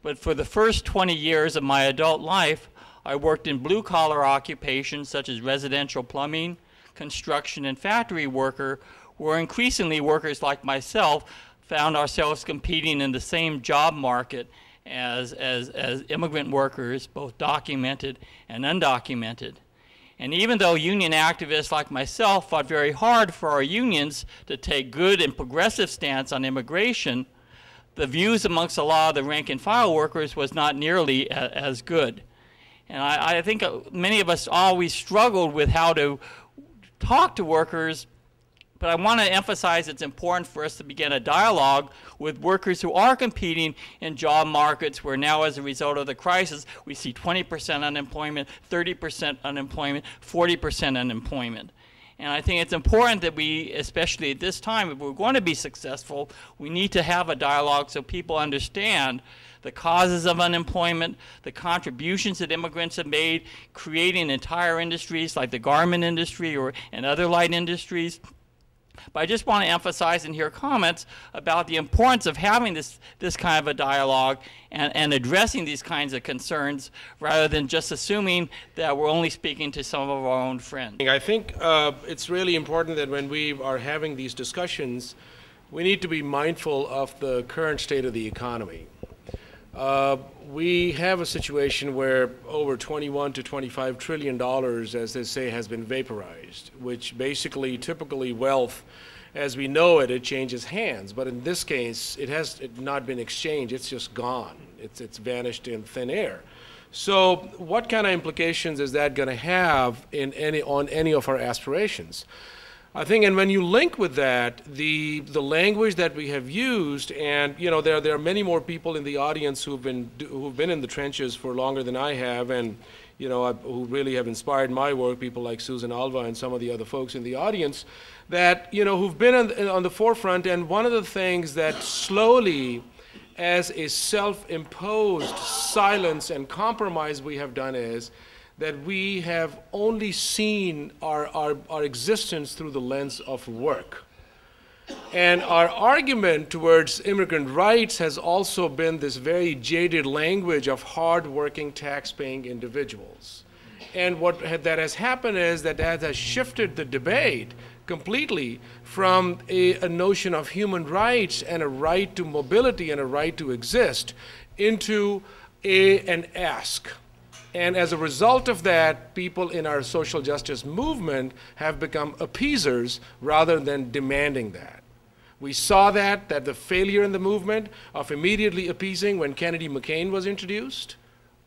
but for the first 20 years of my adult life, I worked in blue-collar occupations such as residential plumbing, construction, and factory worker, where increasingly workers like myself found ourselves competing in the same job market as immigrant workers, both documented and undocumented. And even though union activists like myself fought very hard for our unions to take good and progressive stance on immigration, the views amongst a lot of the rank and file workers was not nearly as good. And I think many of us always struggled with how to talk to workers, but I want to emphasize it's important for us to begin a dialogue with workers who are competing in job markets where now, as a result of the crisis, we see 20% unemployment, 30% unemployment, 40% unemployment. And I think it's important that we, especially at this time, if we're going to be successful, we need to have a dialogue so people understand the causes of unemployment, the contributions that immigrants have made, creating entire industries like the garment industry and other light industries. But I just want to emphasize and hear comments about the importance of having this kind of a dialogue and addressing these kinds of concerns rather than just assuming that we're only speaking to some of our own friends. I think it's really important that when we are having these discussions, we need to be mindful of the current state of the economy. We have a situation where over $21 to $25 trillion, as they say, has been vaporized, which basically, typically wealth, as we know it, it changes hands. But in this case, it has not been exchanged. It's just gone. It's vanished in thin air. So what kind of implications is that going to have on any of our aspirations? I think, and when you link with that, the language that we have used, and you know, there are many more people in the audience who've been in the trenches for longer than I have, and you know, who really have inspired my work. People like Susan Alva and some of the other folks in the audience, that you know, who've been on the forefront. And one of the things that slowly, as a self-imposed silence and compromise, we have done is that we have only seen our existence through the lens of work. And our argument towards immigrant rights has also been this very jaded language of hard-working, tax-paying individuals. And what that has happened is that has shifted the debate completely from a notion of human rights and a right to mobility and a right to exist into an ask. And as a result of that, people in our social justice movement have become appeasers rather than demanding that. We saw that the failure in the movement of immediately appeasing when Kennedy McCain was introduced,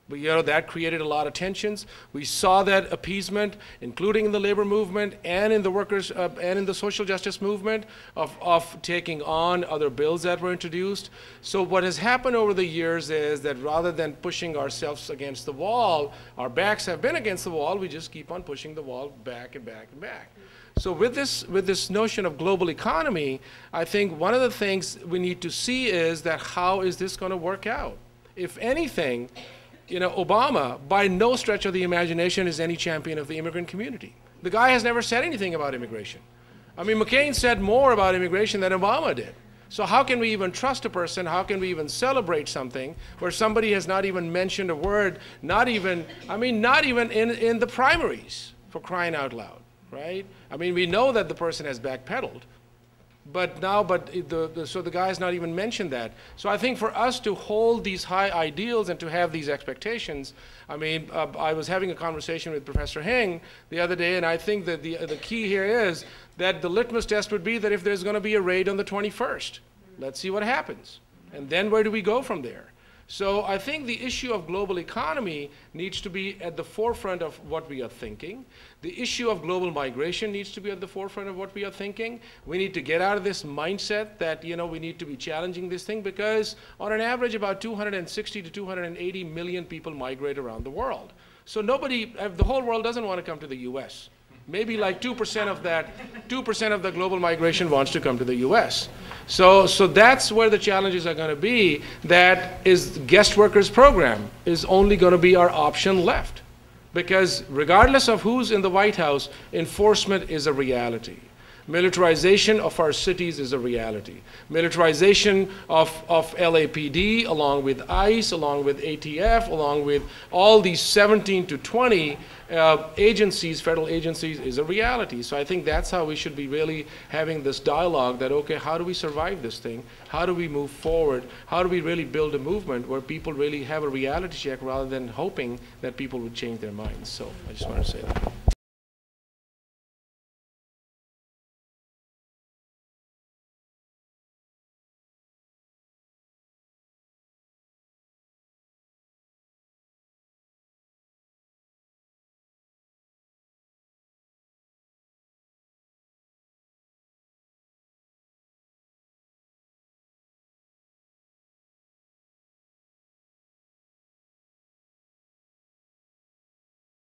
but, you know, that created a lot of tensions. We saw that appeasement, including in the labor movement and in the workers and in the social justice movement, of taking on other bills that were introduced. So what has happened over the years is that rather than pushing ourselves against the wall, our backs have been against the wall, we just keep on pushing the wall back and back and back. So with this notion of global economy, I think one of the things we need to see is that how is this going to work out? If anything, you know, Obama, by no stretch of the imagination, is any champion of the immigrant community. The guy has never said anything about immigration. I mean, McCain said more about immigration than Obama did. So how can we even trust a person? How can we even celebrate something where somebody has not even mentioned a word, not even in the primaries, for crying out loud, right? I mean, we know that the person has backpedaled. But so the guy has not even mentioned that. So I think for us to hold these high ideals and to have these expectations, I mean, I was having a conversation with Professor Heng the other day, and I think that the key here is that the litmus test would be that if there's going to be a raid on the 21st, let's see what happens. And then where do we go from there? So I think the issue of global economy needs to be at the forefront of what we are thinking. The issue of global migration needs to be at the forefront of what we are thinking. We need to get out of this mindset that, you know, we need to be challenging this thing, because on an average about 260 to 280 million people migrate around the world. So the whole world doesn't want to come to the US. Maybe like 2% of that, 2% of the global migration wants to come to the US. So that's where the challenges are going to be. That is, guest workers program is only going to be our option left. Because regardless of who's in the White House, enforcement is a reality. Militarization of our cities is a reality. Militarization of LAPD, along with ICE, along with ATF, along with all these 17 to 20 agencies, federal agencies, is a reality. So I think that's how we should be really having this dialogue that, okay, how do we survive this thing? How do we move forward? How do we really build a movement where people really have a reality check rather than hoping that people would change their minds? So I just want to say that.